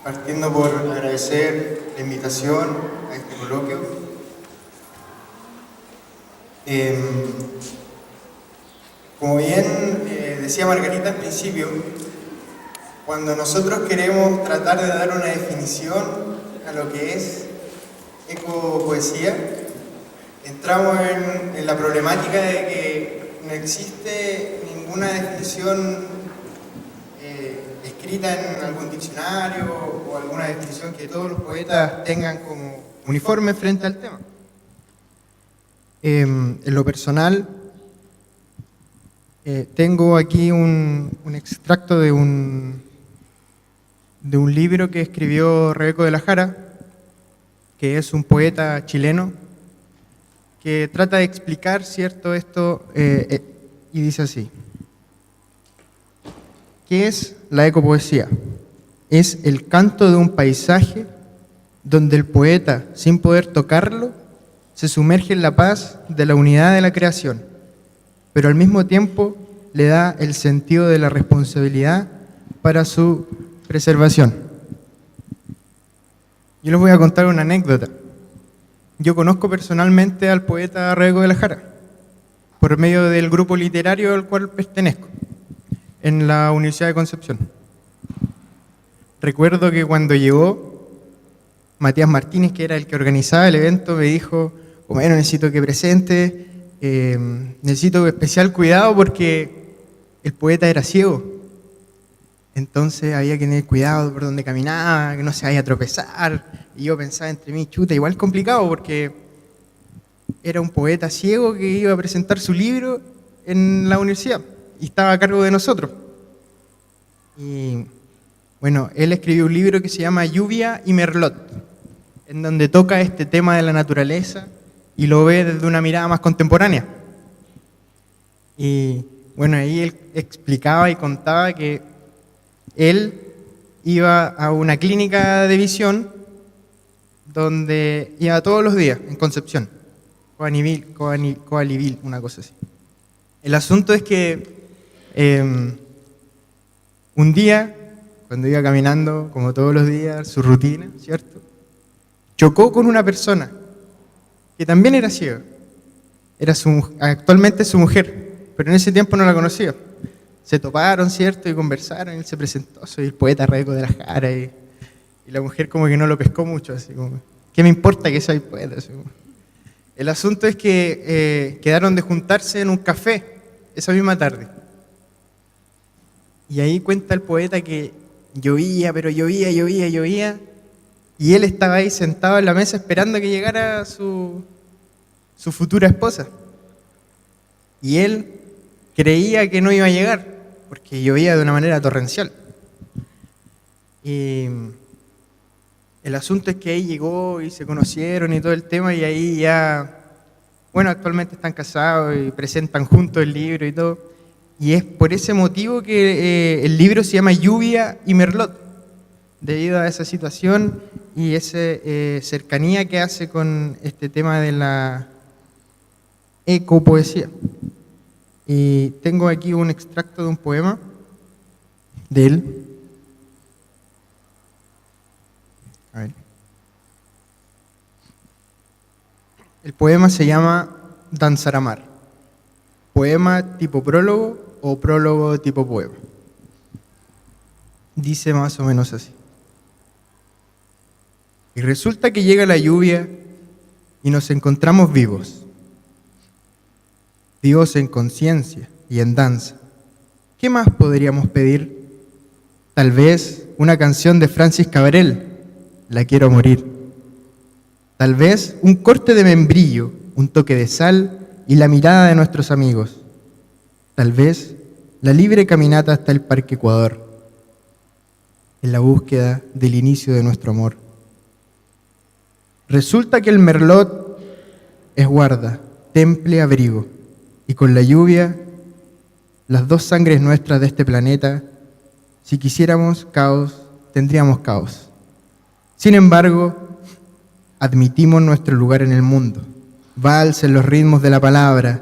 partiendo por agradecer la invitación a este coloquio. Como bien decía Margarita al principio, cuando nosotros queremos tratar de dar una definición a lo que es ecopoesía, entramos en la problemática de que no existe ninguna definición escrita en algún diccionario o alguna definición que todos los poetas tengan como uniforme frente al tema. En lo personal, tengo aquí un extracto de un libro que escribió Rebeco de la Jara, que es un poeta chileno, que trata de explicar, ¿cierto?, esto, y dice así: ¿qué es la ecopoesía? Es el canto de un paisaje donde el poeta, sin poder tocarlo, se sumerge en la paz de la unidad de la creación, pero al mismo tiempo le da el sentido de la responsabilidad para su preservación. Yo les voy a contar una anécdota. Yo conozco personalmente al poeta Rebeco de la Jara, por medio del grupo literario al cual pertenezco, en la Universidad de Concepción. Recuerdo que cuando llegó, Matías Martínez, que era el que organizaba el evento, me dijo: bueno, necesito que presente, necesito especial cuidado porque el poeta era ciego. Entonces había que tener cuidado por donde caminaba, que no se vaya a tropezar. Y yo pensaba entre mí, chuta, igual complicado porque era un poeta ciego que iba a presentar su libro en la universidad y estaba a cargo de nosotros. Y bueno, él escribió un libro que se llama Lluvia y Merlot, en donde toca este tema de la naturaleza y lo ve desde una mirada más contemporánea. Y bueno, ahí él explicaba y contaba que él iba a una clínica de visión donde iba todos los días, en Concepción, Coalivil, una cosa así. El asunto es que un día, cuando iba caminando, como todos los días, su rutina, ¿cierto?, chocó con una persona que también era ciega. Era actualmente su mujer, pero en ese tiempo no la conocía. Se toparon, ¿cierto?, y conversaron, y él se presentó: soy el poeta Rebeco de la Jara, y la mujer como que no lo pescó mucho, así como, ¿qué me importa que soy poeta? Así como. El asunto es que quedaron de juntarse en un café esa misma tarde. Y ahí cuenta el poeta que llovía, pero llovía, y él estaba ahí sentado en la mesa esperando que llegara su futura esposa. Y él creía que no iba a llegar, porque llovía de una manera torrencial. Y el asunto es que ahí llegó y se conocieron y todo el tema, y ahí ya, bueno, actualmente están casados y presentan juntos el libro y todo. Y es por ese motivo que el libro se llama Lluvia y Merlot, debido a esa situación y esa cercanía que hace con este tema de la ecopoesía. Y tengo aquí un extracto de un poema de él. A ver. El poema se llama Danzar a Mar. Poema tipo prólogo o prólogo tipo poema. Dice más o menos así: y resulta que llega la lluvia y nos encontramos vivos en conciencia y en danza. ¿Qué más podríamos pedir? Tal vez una canción de Francis Cabrel, La quiero morir. Tal vez un corte de membrillo, un toque de sal y la mirada de nuestros amigos. Tal vez la libre caminata hasta el Parque Ecuador, en la búsqueda del inicio de nuestro amor. Resulta que el merlot es guarda, temple, abrigo, y con la lluvia, las dos sangres nuestras de este planeta, si quisiéramos caos, tendríamos caos. Sin embargo, admitimos nuestro lugar en el mundo. Vals en los ritmos de la palabra,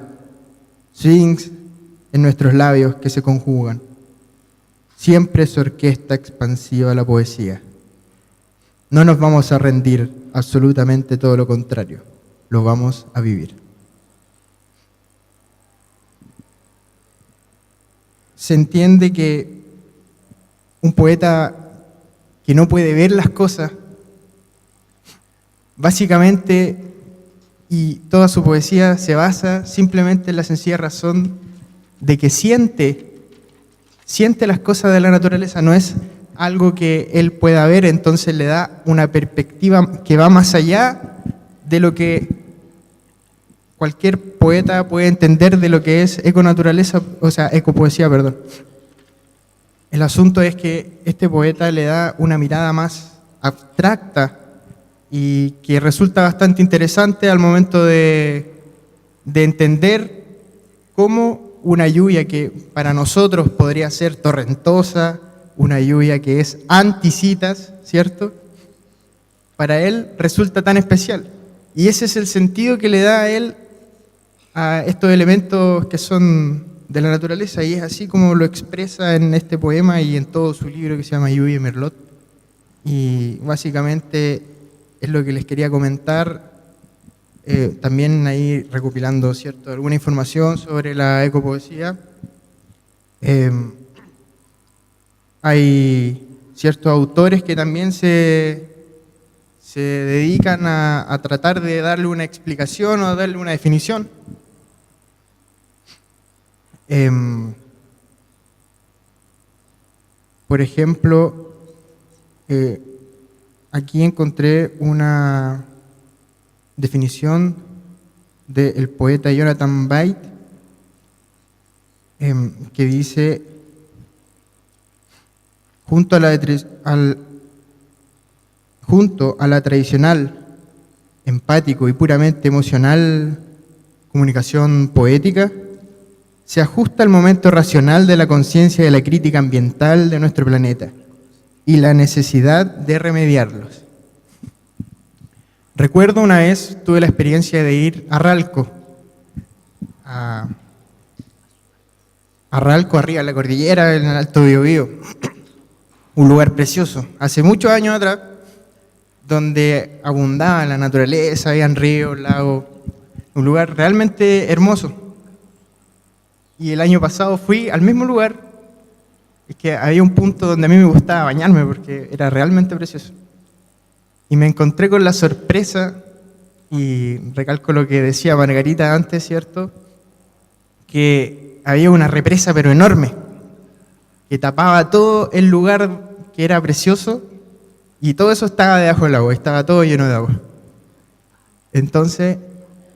swings en nuestros labios que se conjugan. Siempre es orquesta expansiva la poesía. No nos vamos a rendir, absolutamente todo lo contrario, lo vamos a vivir. Se entiende que un poeta que no puede ver las cosas, básicamente, y toda su poesía se basa simplemente en la sencilla razón de que siente las cosas de la naturaleza, no es algo que él pueda ver, entonces le da una perspectiva que va más allá de lo que cualquier poeta puede entender de lo que es econaturaleza, o sea, ecopoesía, perdón. El asunto es que este poeta le da una mirada más abstracta y que resulta bastante interesante al momento de entender cómo una lluvia que para nosotros podría ser torrentosa, una lluvia que es anticitas, ¿cierto? Para él resulta tan especial. Y ese es el sentido que le da a él a estos elementos que son de la naturaleza, y es así como lo expresa en este poema y en todo su libro que se llama Lluvia y Merlot. Y básicamente es lo que les quería comentar, también ahí recopilando, ¿cierto?, alguna información sobre la ecopoesía. Hay ciertos autores que también se dedican a tratar de darle una explicación o darle una definición. Por ejemplo, aquí encontré una definición del poeta Jonathan Bate, que dice: junto a la tradicional, empático y puramente emocional comunicación poética, se ajusta al momento racional de la conciencia de la crítica ambiental de nuestro planeta y la necesidad de remediarlos. Recuerdo una vez, tuve la experiencia de ir a Ralco, arriba en la cordillera, en el Alto Biobío, un lugar precioso, hace muchos años atrás, donde abundaba la naturaleza, habían ríos, lagos, un lugar realmente hermoso. Y el año pasado fui al mismo lugar, es que había un punto donde a mí me gustaba bañarme porque era realmente precioso. Y me encontré con la sorpresa, y recalco lo que decía Margarita antes, ¿cierto?, que había una represa pero enorme, que tapaba todo el lugar que era precioso, y todo eso estaba debajo del agua, estaba todo lleno de agua. Entonces,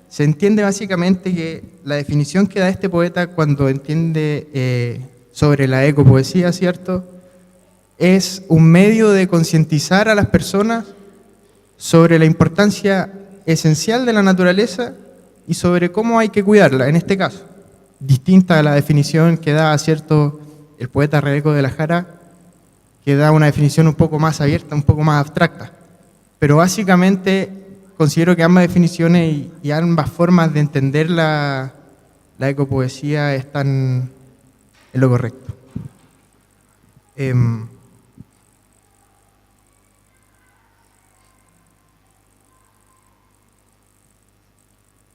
se entiende básicamente que la definición que da este poeta cuando entiende sobre la ecopoesía, ¿cierto?, es un medio de concientizar a las personas sobre la importancia esencial de la naturaleza y sobre cómo hay que cuidarla, en este caso. Distinta a la definición que da, ¿cierto?, el poeta Rebeco de la Jara, que da una definición un poco más abierta, un poco más abstracta. Pero básicamente considero que ambas definiciones y ambas formas de entender la ecopoesía están en lo correcto.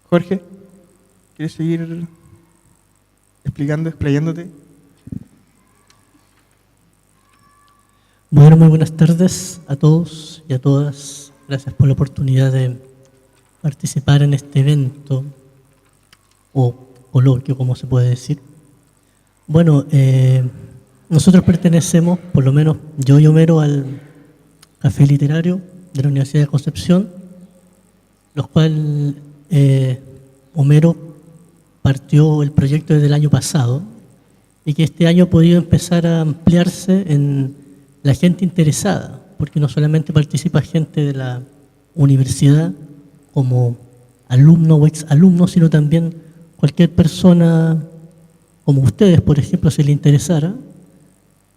Jorge, ¿quieres seguir explayándote? Bueno, muy buenas tardes a todos y a todas. Gracias por la oportunidad de participar en este evento, o coloquio, como se puede decir. Bueno, nosotros pertenecemos, por lo menos yo y Homero, al Café Literario de la Universidad de Concepción, los cuales Homero partió el proyecto desde el año pasado y que este año ha podido empezar a ampliarse en la gente interesada, porque no solamente participa gente de la universidad como alumno o exalumno, sino también cualquier persona como ustedes, por ejemplo, si le interesara.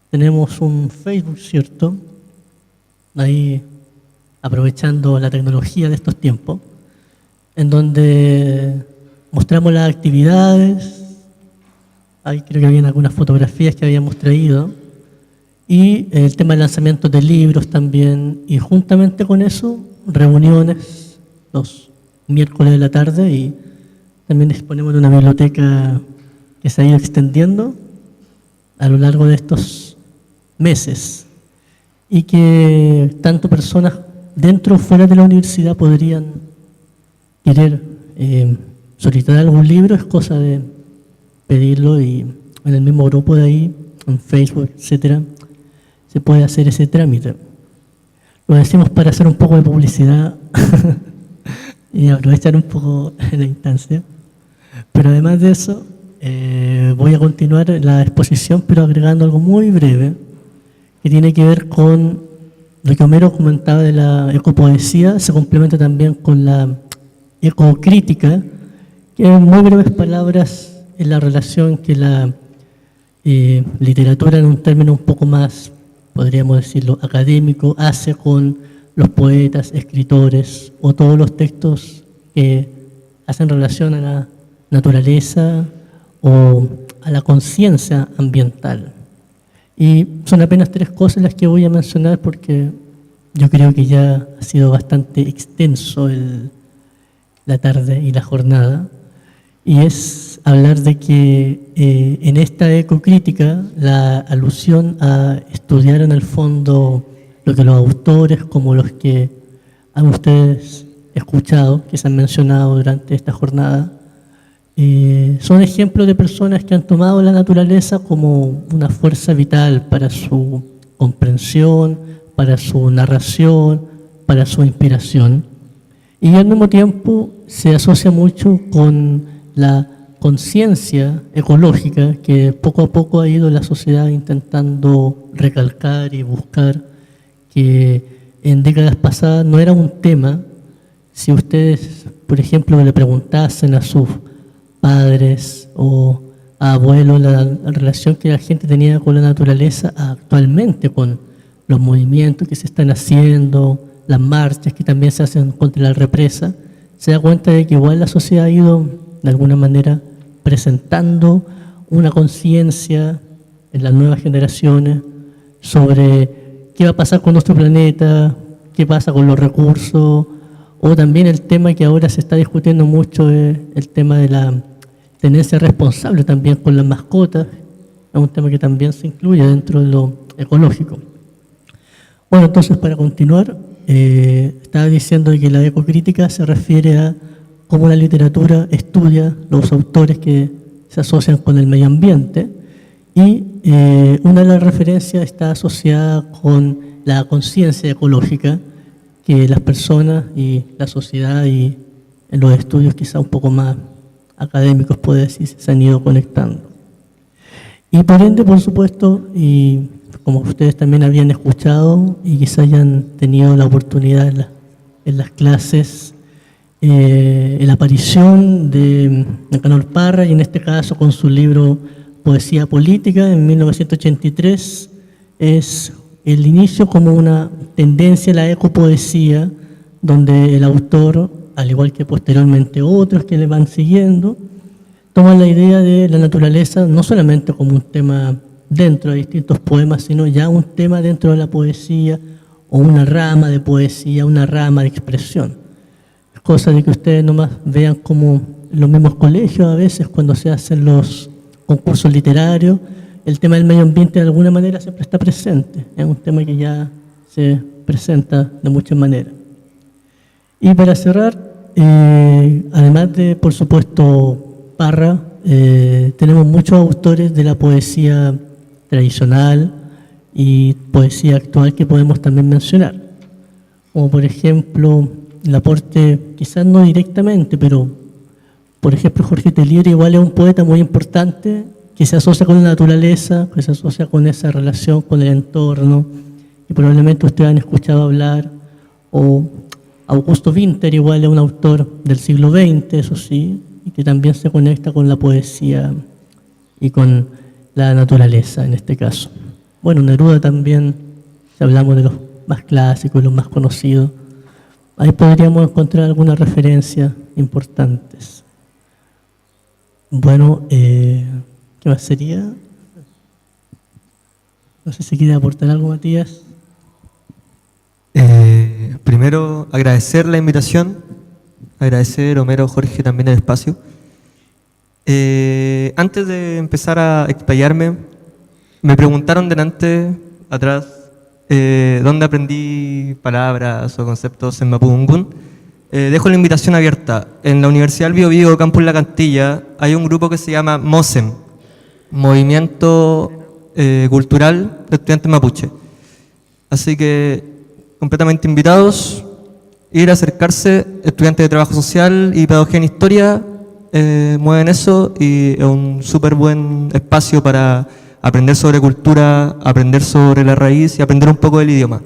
Tenemos un Facebook, ¿cierto?, ahí aprovechando la tecnología de estos tiempos, en donde mostramos las actividades. Ahí creo que habían algunas fotografías que habíamos traído, y el tema de lanzamientos de libros también, y juntamente con eso, reuniones los miércoles de la tarde, y también disponemos de una biblioteca que se ha ido extendiendo a lo largo de estos meses y que tanto personas dentro o fuera de la universidad podrían querer solicitar algún libro. Es cosa de pedirlo y en el mismo grupo de ahí, en Facebook, etcétera, se puede hacer ese trámite. Lo decimos para hacer un poco de publicidad y aprovechar un poco la instancia. Pero además de eso, voy a continuar la exposición, pero agregando algo muy breve, que tiene que ver con lo que Homero comentaba de la ecopoesía, se complementa también con la ecocrítica, que en muy breves palabras es la relación que la literatura, en un término un poco más, podríamos decirlo, académico, hace con los poetas, escritores o todos los textos que hacen relación a la naturaleza o a la conciencia ambiental. Y son apenas 3 cosas las que voy a mencionar porque yo creo que ya ha sido bastante extenso la tarde y la jornada. Y es hablar de que en esta ecocrítica la alusión a estudiar en el fondo lo que los autores, como los que han ustedes escuchado, que se han mencionado durante esta jornada, son ejemplos de personas que han tomado la naturaleza como una fuerza vital para su comprensión, para su narración, para su inspiración. Y al mismo tiempo se asocia mucho con la conciencia ecológica que poco a poco ha ido la sociedad intentando recalcar y buscar, que en décadas pasadas no era un tema. Si ustedes, por ejemplo, le preguntasen a sus padres o a abuelos la relación que la gente tenía con la naturaleza actualmente, con los movimientos que se están haciendo, las marchas que también se hacen contra la represa, se da cuenta de que igual la sociedad ha ido de alguna manera presentando una conciencia en las nuevas generaciones sobre qué va a pasar con nuestro planeta, qué pasa con los recursos, o también el tema que ahora se está discutiendo mucho, el tema de la tenencia responsable también con las mascotas, es un tema que también se incluye dentro de lo ecológico. Bueno, entonces para continuar, estaba diciendo que la ecocrítica se refiere a cómo la literatura estudia los autores que se asocian con el medio ambiente, y una de las referencias está asociada con la conciencia ecológica que las personas y la sociedad y en los estudios quizá un poco más académicos, puede decir, se han ido conectando. Y por ende, por supuesto, y como ustedes también habían escuchado y quizá hayan tenido la oportunidad en las clases, la aparición de Nicanor Parra, y en este caso con su libro Poesía Política en 1983, es el inicio como una tendencia a la ecopoesía, donde el autor, al igual que posteriormente otros que le van siguiendo, toman la idea de la naturaleza no solamente como un tema dentro de distintos poemas, sino ya un tema dentro de la poesía, o una rama de poesía, una rama de expresión. Es cosa de que ustedes nomás vean como en los mismos colegios a veces cuando se hacen los concursos literarios, el tema del medio ambiente de alguna manera siempre está presente, es un tema que ya se presenta de muchas maneras. Y para cerrar, además de, por supuesto, Parra, tenemos muchos autores de la poesía tradicional y poesía actual que podemos también mencionar, como por ejemplo el aporte, quizás no directamente, pero por ejemplo Jorge Telier igual es un poeta muy importante que se asocia con la naturaleza, que se asocia con esa relación con el entorno, y probablemente ustedes han escuchado hablar, o Augusto Winter igual es un autor del siglo XX, eso sí, y que también se conecta con la poesía y con la naturaleza en este caso. Bueno, Neruda también, si hablamos de los más clásicos y los más conocidos, ahí podríamos encontrar algunas referencias importantes. Bueno, ¿qué más sería? No sé si quiere aportar algo, Matías. Primero, agradecer la invitación, agradecer Homero, Jorge, también el espacio. Antes de empezar a explayarme, me preguntaron delante, atrás, dónde aprendí palabras o conceptos en Mapudungun. Dejo la invitación abierta. En la Universidad del Biobío, Campus La Cantilla, hay un grupo que se llama MOSEM, Movimiento Cultural de Estudiantes Mapuche. Así que, completamente invitados, ir a acercarse, estudiantes de trabajo social y pedagogía en historia, mueven eso y es un súper buen espacio para aprender sobre cultura, aprender sobre la raíz y aprender un poco del idioma.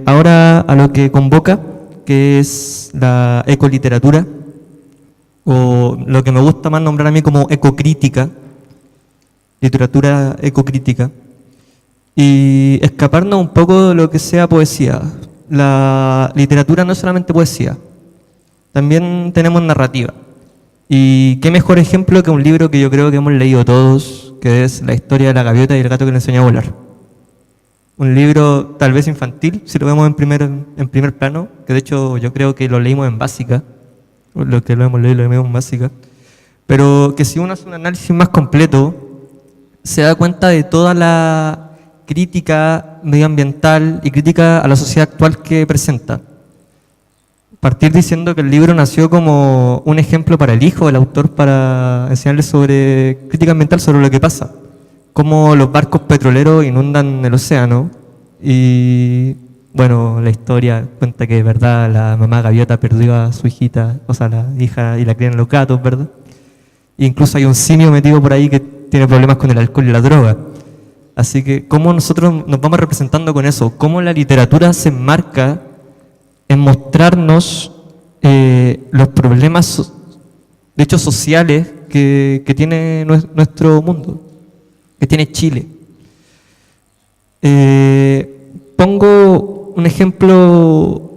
Ahora a lo que convoca, que es la ecoliteratura, o lo que me gusta más nombrar a mí como ecocrítica, literatura ecocrítica, y escaparnos un poco de lo que sea poesía. La literatura no es solamente poesía, también tenemos narrativa. Y qué mejor ejemplo que un libro que yo creo que hemos leído todos, que es La historia de la gaviota y el gato que le enseñó a volar. Un libro tal vez infantil, si lo vemos en primer plano, que de hecho yo creo que lo leímos en básica, lo que lo hemos leído lo leímos en básica, pero que si uno hace un análisis más completo, se da cuenta de toda la crítica medioambiental y crítica a la sociedad actual que presenta. Partir diciendo que el libro nació como un ejemplo para el hijo del autor para enseñarle sobre crítica ambiental, sobre lo que pasa. Cómo los barcos petroleros inundan el océano y, bueno, la historia cuenta que de verdad la mamá gaviota perdió a su hijita, o sea, la hija, y la crían los gatos, ¿verdad? E incluso hay un simio metido por ahí que tiene problemas con el alcohol y la droga. Así que, ¿cómo nosotros nos vamos representando con eso? ¿Cómo la literatura se enmarca en mostrarnos los problemas, de hecho, sociales que tiene nuestro mundo, que tiene Chile? Pongo un ejemplo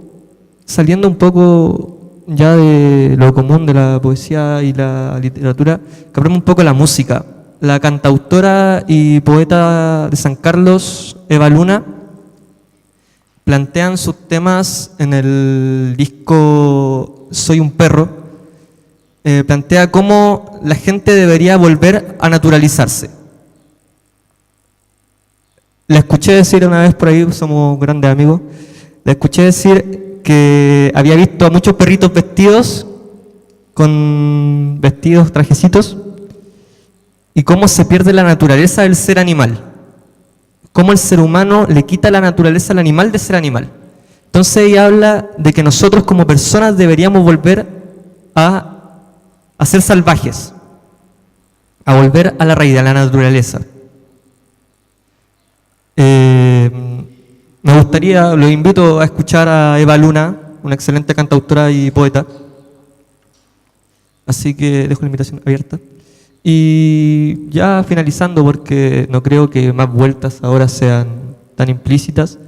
saliendo un poco ya de lo común de la poesía y la literatura, que hablemos un poco de la música. La cantautora y poeta de San Carlos, Eva Luna, plantean sus temas en el disco Soy un perro. Plantea cómo la gente debería volver a naturalizarse. La escuché decir una vez por ahí, somos grandes amigos, la escuché decir que había visto a muchos perritos vestidos, con vestidos, trajecitos, y cómo se pierde la naturaleza del ser animal. Cómo el ser humano le quita la naturaleza al animal de ser animal. Entonces ella habla de que nosotros como personas deberíamos volver a ser salvajes, a volver a la raíz, a la naturaleza. Me gustaría, los invito a escuchar a Eva Luna, una excelente cantautora y poeta. Así que dejo la invitación abierta. Y ya finalizando, porque no creo que más vueltas ahora sean tan implícitas,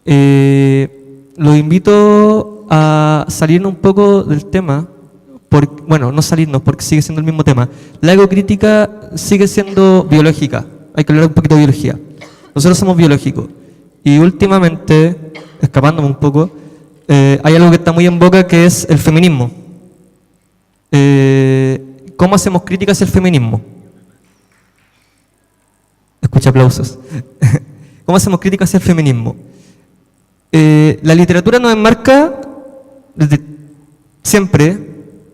los invito a salir un poco del tema, bueno, no salirnos porque sigue siendo el mismo tema. La ecocrítica sigue siendo biológica, hay que hablar un poquito de biología. Nosotros somos biológicos y últimamente, escapándome un poco, hay algo que está muy en boca que es el feminismo. ¿Cómo hacemos críticas hacia el feminismo? Escucha aplausos. ¿Cómo hacemos críticas hacia el feminismo? La literatura nos enmarca desde siempre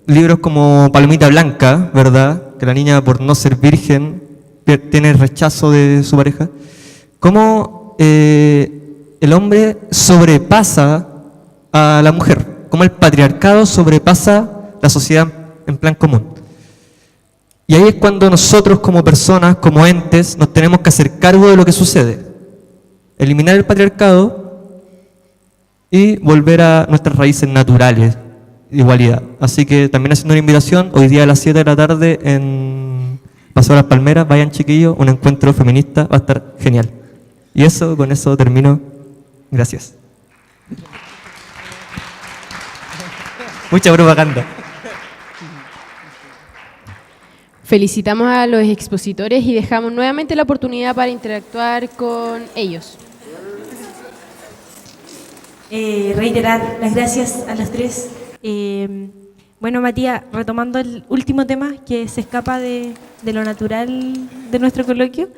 libros como Palomita Blanca, ¿verdad? Que la niña, por no ser virgen, tiene rechazo de su pareja. Cómo el hombre sobrepasa a la mujer, cómo el patriarcado sobrepasa la sociedad en plan común. Y ahí es cuando nosotros como personas, como entes, nos tenemos que hacer cargo de lo que sucede. Eliminar el patriarcado y volver a nuestras raíces naturales, igualdad. Así que también haciendo una invitación, hoy día a las 7 de la tarde en Paseo de las Palmeras, vayan chiquillos, un encuentro feminista, va a estar genial. Y eso, con eso termino. Gracias. Mucha propaganda. Felicitamos a los expositores y dejamos nuevamente la oportunidad para interactuar con ellos. Reiterar las gracias a las tres. Bueno, Matías, retomando el último tema que se escapa de lo natural de nuestro coloquio,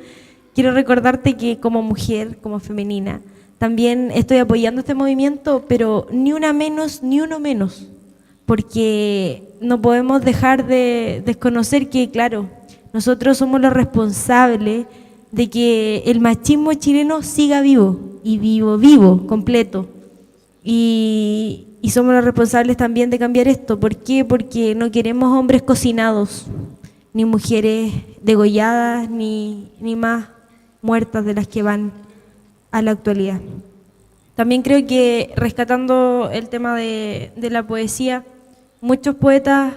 quiero recordarte que como mujer, como femenina, también estoy apoyando este movimiento, pero ni una menos, ni uno menos, porque no podemos dejar de desconocer que, claro, nosotros somos los responsables de que el machismo chileno siga vivo, y vivo, completo. Y somos los responsables también de cambiar esto. ¿Por qué? Porque no queremos hombres cocinados, ni mujeres degolladas, ni más muertas de las que van a la actualidad. También creo que, rescatando el tema de la poesía, muchos poetas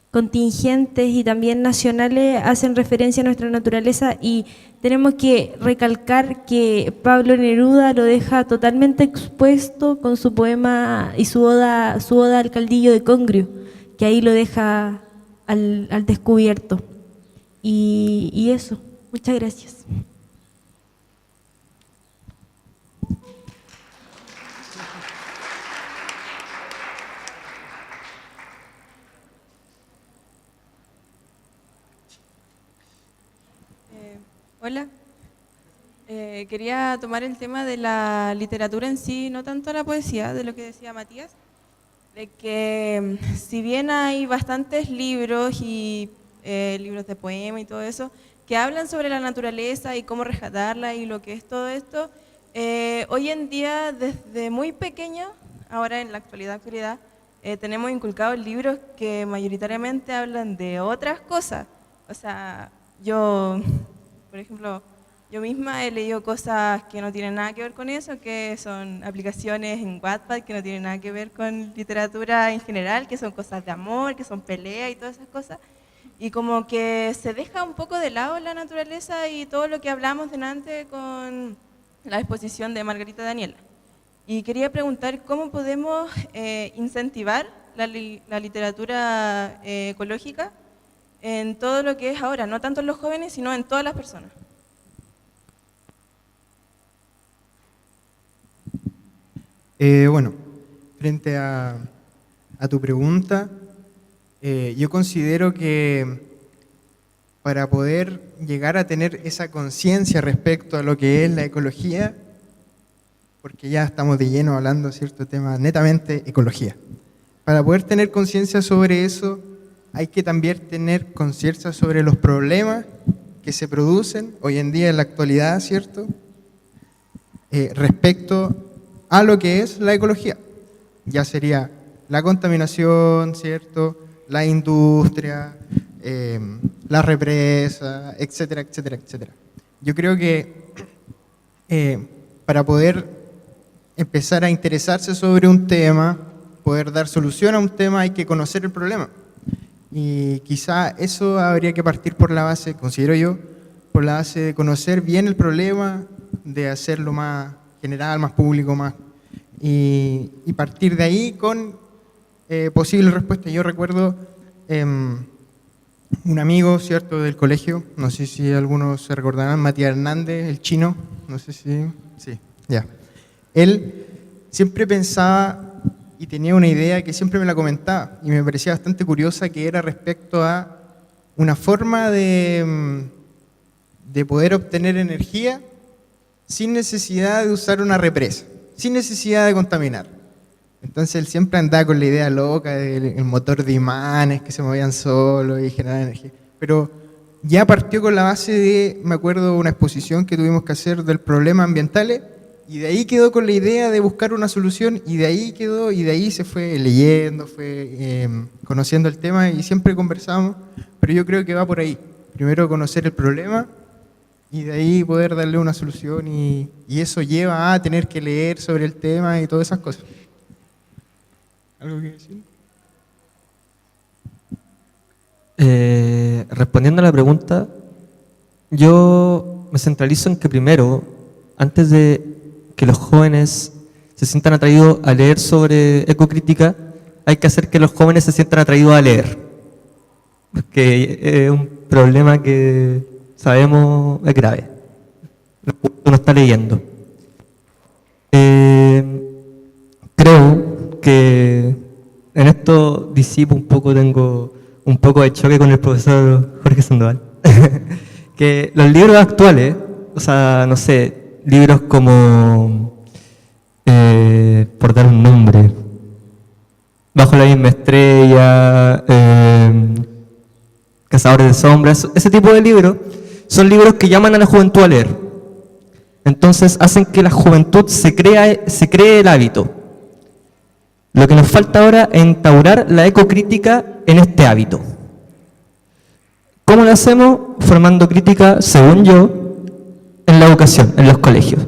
contingentes y también nacionales hacen referencia a nuestra naturaleza, y tenemos que recalcar que Pablo Neruda lo deja totalmente expuesto con su poema y su oda al Caldillo de Congrio, que ahí lo deja al descubierto. Y eso, muchas gracias. Hola, quería tomar el tema de la literatura en sí, no tanto la poesía, de lo que decía Matías, de que si bien hay bastantes libros y libros de poema y todo eso, que hablan sobre la naturaleza y cómo rescatarla y lo que es todo esto, hoy en día, desde muy pequeño, ahora en la actualidad, tenemos inculcados libros que mayoritariamente hablan de otras cosas. O sea, por ejemplo, yo misma he leído cosas que no tienen nada que ver con eso, que son aplicaciones en Wattpad que no tienen nada que ver con literatura en general, que son cosas de amor, que son pelea y todas esas cosas. Y como que se deja un poco de lado la naturaleza y todo lo que hablamos delante con la exposición de Margarita Daniela. Y quería preguntar cómo podemos incentivar la literatura ecológica en todo lo que es ahora, no tanto en los jóvenes, sino en todas las personas. Bueno, frente a tu pregunta, yo considero que para poder llegar a tener esa conciencia respecto a lo que es la ecología, porque ya estamos de lleno hablando, ¿cierto?, tema netamente ecología. Para poder tener conciencia sobre eso, hay que también tener conciencia sobre los problemas que se producen hoy en día en la actualidad, ¿cierto?, respecto a lo que es la ecología. Ya sería la contaminación, ¿cierto?, la industria, la represa, etcétera, etcétera, etcétera. Yo creo que para poder empezar a interesarse sobre un tema, poder dar solución a un tema, hay que conocer el problema. Y quizá eso habría que partir por la base, considero yo, por la base de conocer bien el problema, de hacerlo más general, más público, y partir de ahí con posibles respuestas. Yo recuerdo un amigo, ¿cierto?, del colegio, no sé si algunos se recordarán, Matías Hernández, el chino, no sé si... Sí, ya. Él siempre pensaba y tenía una idea que siempre me la comentaba y me parecía bastante curiosa, que era respecto a una forma de poder obtener energía sin necesidad de usar una represa, sin necesidad de contaminar. Entonces él siempre andaba con la idea loca del motor de imanes que se movían solos y generaban energía. Pero ya partió con la base de, me acuerdo, una exposición que tuvimos que hacer del problema ambientales, y de ahí quedó con la idea de buscar una solución, y de ahí quedó, y de ahí se fue leyendo, fue conociendo el tema, y siempre conversamos, pero yo creo que va por ahí. Primero conocer el problema, y de ahí poder darle una solución, y eso lleva a tener que leer sobre el tema y todas esas cosas. ¿Algo que decir? Respondiendo a la pregunta, yo me centralizo en que primero, antes de que los jóvenes se sientan atraídos a leer sobre ecocrítica, hay que hacer que los jóvenes se sientan atraídos a leer. porque es un problema que sabemos es grave. Uno está leyendo. Creo que en esto disipo un poco, tengo un poco de choque con el profesor Jorge Sandoval. Que los libros actuales, o sea, no sé, libros como, por dar un nombre, Bajo la misma estrella, Cazadores de sombras, ese tipo de libros, son libros que llaman a la juventud a leer. Entonces hacen que la juventud se cree el hábito. Lo que nos falta ahora es instaurar la ecocrítica en este hábito. ¿Cómo lo hacemos? Formando crítica, según yo, en la educación, en los colegios.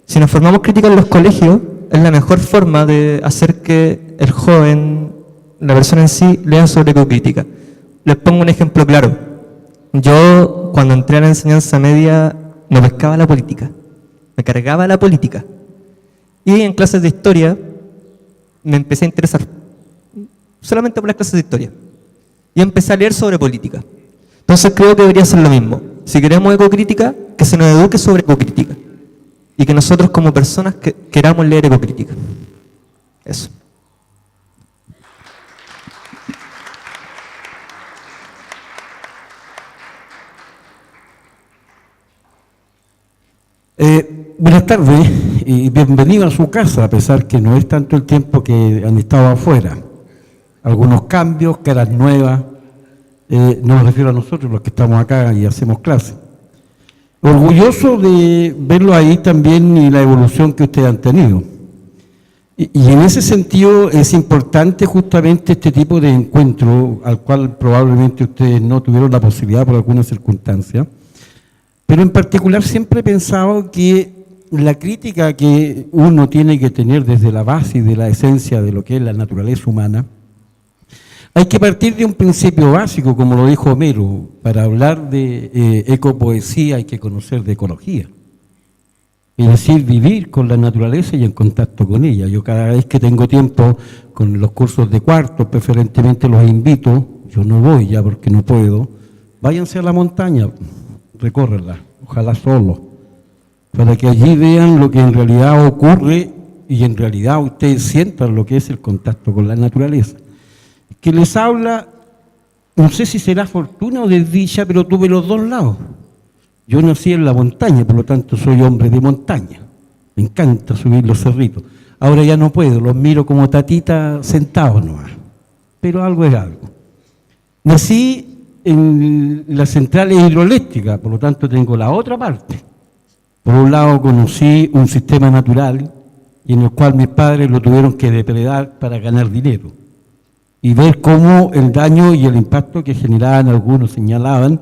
Si nos formamos crítica en los colegios, es la mejor forma de hacer que el joven, la persona en sí, lea sobre ecocrítica. Les pongo un ejemplo claro. Yo, cuando entré a la enseñanza media, me pescaba la política. Me cargaba la política. Y en clases de historia me empecé a interesar. Solamente por las clases de historia. Y empecé a leer sobre política. Entonces creo que debería ser lo mismo. Si queremos ecocrítica, que se nos eduque sobre ecocrítica. Y que nosotros como personas queramos leer ecocrítica. Eso. Buenas tardes y bienvenido a su casa, a pesar que no es tanto el tiempo que han estado afuera. Algunos cambios, caras nuevas, no me refiero a nosotros, los que estamos acá y hacemos clases. Orgulloso de verlo ahí también y la evolución que ustedes han tenido. Y en ese sentido es importante justamente este tipo de encuentro, al cual probablemente ustedes no tuvieron la posibilidad por alguna circunstancia. Pero en particular siempre he pensado que la crítica que uno tiene que tener desde la base y de la esencia de lo que es la naturaleza humana, hay que partir de un principio básico, como lo dijo Homero. Para hablar de ecopoesía hay que conocer de ecología. Es decir, vivir con la naturaleza y en contacto con ella. Yo cada vez que tengo tiempo con los cursos de cuarto, preferentemente los invito, yo no voy ya porque no puedo, váyanse a la montaña, recórrenla, ojalá solo, para que allí vean lo que en realidad ocurre y en realidad ustedes sientan lo que es el contacto con la naturaleza. Que les habla, no sé si será fortuna o desdicha, pero tuve los dos lados. Yo nací en la montaña, por lo tanto soy hombre de montaña. Me encanta subir los cerritos. Ahora ya no puedo, los miro como tatita sentados nomás, pero algo es algo. Nací en las centrales hidroeléctricas, por lo tanto tengo la otra parte. Por un lado conocí un sistema natural y en el cual mis padres lo tuvieron que depredar para ganar dinero. Y ver cómo el daño y el impacto que generaban, algunos señalaban,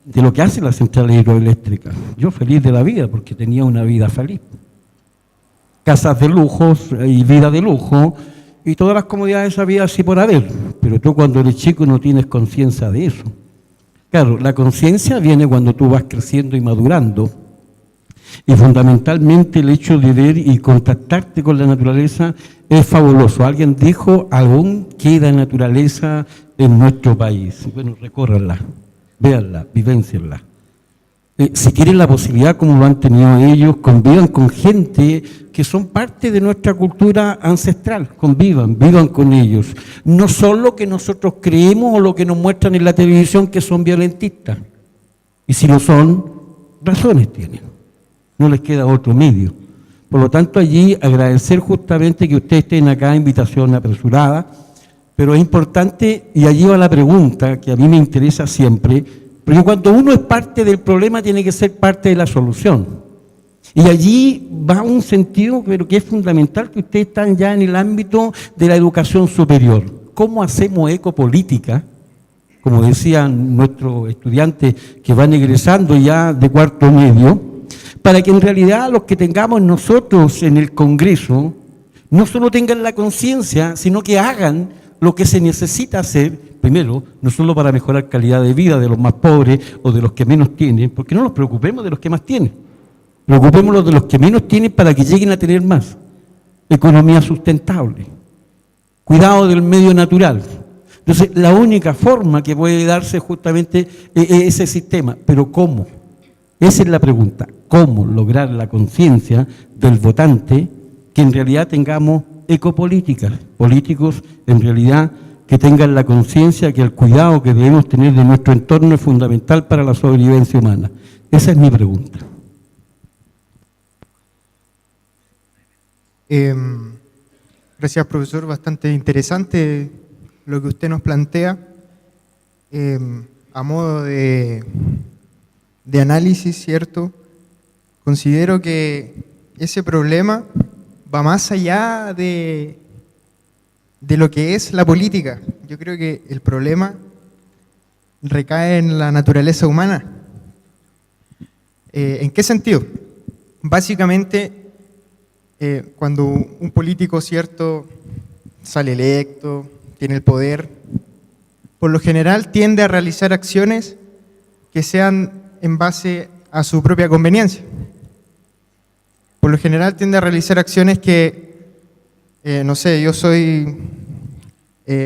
de lo que hacen las centrales hidroeléctricas. Yo feliz de la vida, porque tenía una vida feliz. Casas de lujos y vida de lujo, y todas las comodidades había así por haber. Pero tú cuando eres chico no tienes conciencia de eso. Claro, la conciencia viene cuando tú vas creciendo y madurando. Y fundamentalmente el hecho de ver y contactarte con la naturaleza es fabuloso. Alguien dijo, aún queda naturaleza en nuestro país. Bueno, recórranla, véanla, vivéncienla. Si tienen la posibilidad, como lo han tenido ellos, convivan con gente que son parte de nuestra cultura ancestral. Convivan, vivan con ellos. No son lo que nosotros creemos o lo que nos muestran en la televisión que son violentistas. Y si lo son, razones tienen. No les queda otro medio. Por lo tanto, allí agradecer justamente que ustedes estén acá, invitación apresurada, pero es importante, y allí va la pregunta que a mí me interesa siempre, porque cuando uno es parte del problema tiene que ser parte de la solución. Y allí va un sentido, pero que es fundamental, que ustedes están ya en el ámbito de la educación superior. ¿Cómo hacemos ecopolítica? Como decían nuestros estudiantes que van egresando ya de cuarto medio, para que en realidad los que tengamos nosotros en el Congreso no solo tengan la conciencia, sino que hagan lo que se necesita hacer, primero, no solo para mejorar calidad de vida de los más pobres o de los que menos tienen, porque no nos preocupemos de los que más tienen, preocupémonos de los que menos tienen para que lleguen a tener más. Economía sustentable, cuidado del medio natural, Entonces, la única forma que puede darse justamente es ese sistema. ¿Pero cómo? Esa es la pregunta. ¿Cómo lograr la conciencia del votante que en realidad tengamos ecopolíticas? Políticos en realidad que tengan la conciencia que el cuidado que debemos tener de nuestro entorno es fundamental para la sobrevivencia humana. Esa es mi pregunta. Gracias, profesor. Bastante interesante lo que usted nos plantea. A modo de análisis, ¿cierto? Considero que ese problema va más allá de lo que es la política. Yo creo que el problema recae en la naturaleza humana. ¿En qué sentido? Básicamente, cuando un político, ¿cierto?, sale electo, tiene el poder, por lo general tiende a realizar acciones que sean en base a su propia conveniencia. Por lo general tiende a realizar acciones que, no sé, yo soy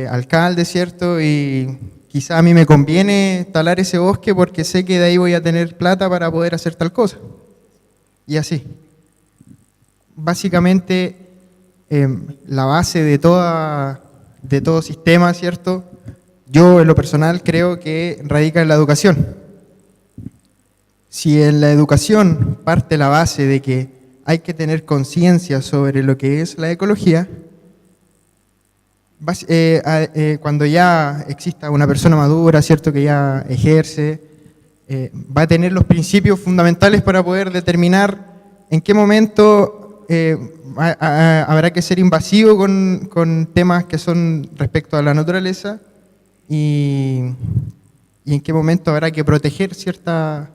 alcalde, ¿cierto?, y quizá a mí me conviene talar ese bosque porque sé que de ahí voy a tener plata para poder hacer tal cosa. Y así. Básicamente, la base de todo sistema, ¿cierto?, yo en lo personal creo que radica en la educación. Si en la educación parte la base de que hay que tener conciencia sobre lo que es la ecología, cuando ya exista una persona madura, ¿cierto?, que ya ejerce, va a tener los principios fundamentales para poder determinar en qué momento habrá que ser invasivo con temas que son respecto a la naturaleza y en qué momento habrá que proteger ciertos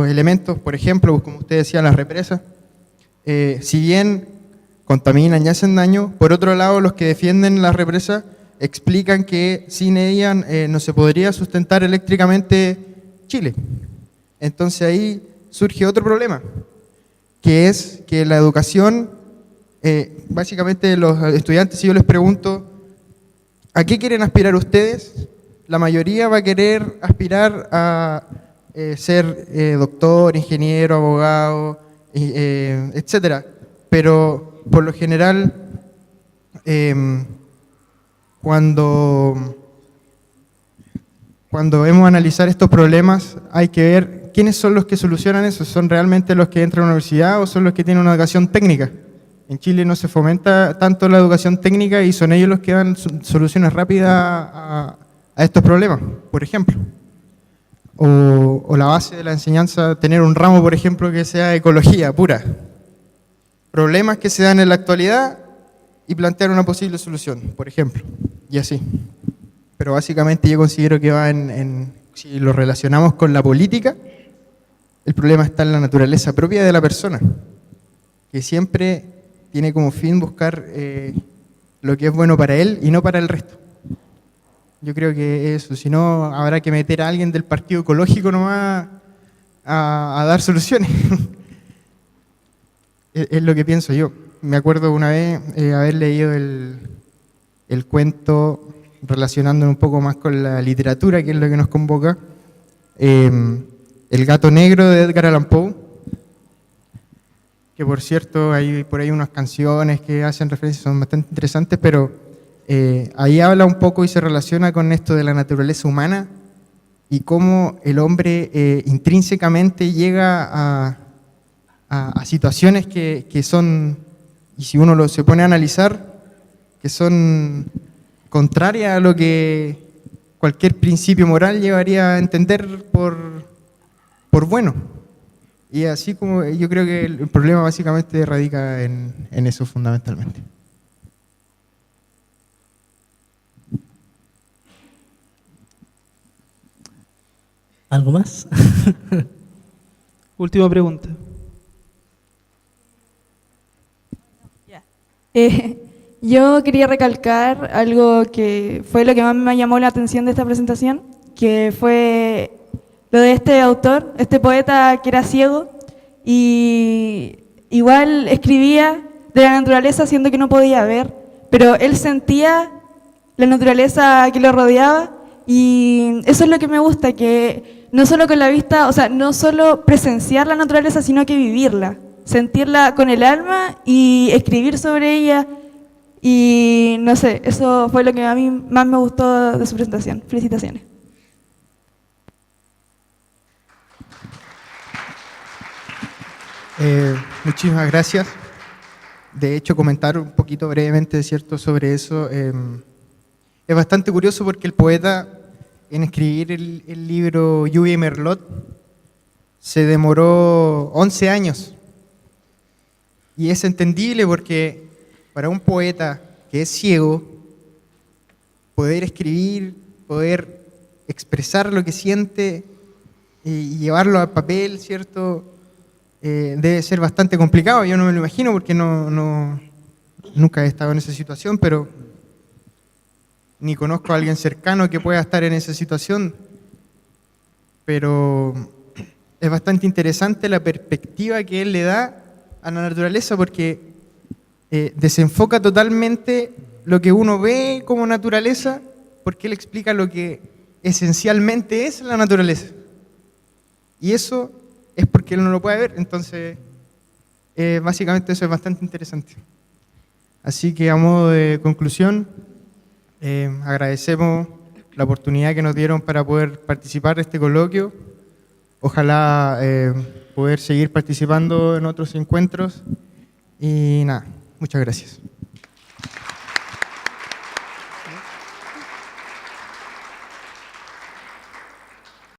elementos. Por ejemplo, como usted decía, las represas, si bien contaminan y hacen daño, por otro lado los que defienden las represas explican que sin ellas no se podría sustentar eléctricamente Chile. Entonces ahí surge otro problema, que es que la educación, básicamente los estudiantes, si yo les pregunto, ¿a qué quieren aspirar ustedes? La mayoría va a querer aspirar a ser doctor, ingeniero, abogado, etcétera. Pero por lo general, cuando debemos analizar estos problemas, hay que ver quiénes son los que solucionan eso. ¿Son realmente los que entran a la universidad o son los que tienen una educación técnica? En Chile no se fomenta tanto la educación técnica y son ellos los que dan soluciones rápidas a estos problemas, por ejemplo. O la base de la enseñanza, tener un ramo, por ejemplo, que sea ecología pura. Problemas que se dan en la actualidad y plantear una posible solución, por ejemplo, y así. Pero básicamente yo considero que va si lo relacionamos con la política, el problema está en la naturaleza propia de la persona, que siempre tiene como fin buscar lo que es bueno para él y no para el resto. Yo creo que eso, si no, habrá que meter a alguien del partido ecológico nomás a dar soluciones. Es lo que pienso yo. Me acuerdo una vez haber leído el cuento, relacionándolo un poco más con la literatura, que es lo que nos convoca, El gato negro de Edgar Allan Poe, que por cierto hay por ahí unas canciones que hacen referencia, son bastante interesantes, pero ahí habla un poco y se relaciona con esto de la naturaleza humana y cómo el hombre intrínsecamente llega a situaciones que son, y si uno se pone a analizar, que son contrarias a lo que cualquier principio moral llevaría a entender por bueno. Y así como yo creo que el problema básicamente radica en eso fundamentalmente. ¿Algo más? Última pregunta. Yo quería recalcar algo que fue lo que más me llamó la atención de esta presentación, que fue lo de este autor, este poeta que era ciego y igual escribía de la naturaleza siendo que no podía ver, pero él sentía la naturaleza que lo rodeaba, y eso es lo que me gusta, que no solo con la vista, o sea, no solo presenciar la naturaleza, sino que vivirla, sentirla con el alma y escribir sobre ella. Y no sé, eso fue lo que a mí más me gustó de su presentación. Felicitaciones. Muchísimas gracias. De hecho, comentar un poquito brevemente, ¿cierto?, sobre eso. Es bastante curioso porque el poeta, en escribir el libro Lluvia y Merlot, se demoró 11 años. Y es entendible porque para un poeta que es ciego, poder escribir, poder expresar lo que siente y llevarlo al papel, ¿cierto?, debe ser bastante complicado. Yo no me lo imagino porque nunca he estado en esa situación, pero ni conozco a alguien cercano que pueda estar en esa situación. Pero es bastante interesante la perspectiva que él le da a la naturaleza, porque desenfoca totalmente lo que uno ve como naturaleza, porque él explica lo que esencialmente es la naturaleza. Y eso es porque él no lo puede ver, entonces básicamente eso es bastante interesante. Así que a modo de conclusión, agradecemos la oportunidad que nos dieron para poder participar de este coloquio. Ojalá poder seguir participando en otros encuentros y nada, muchas gracias.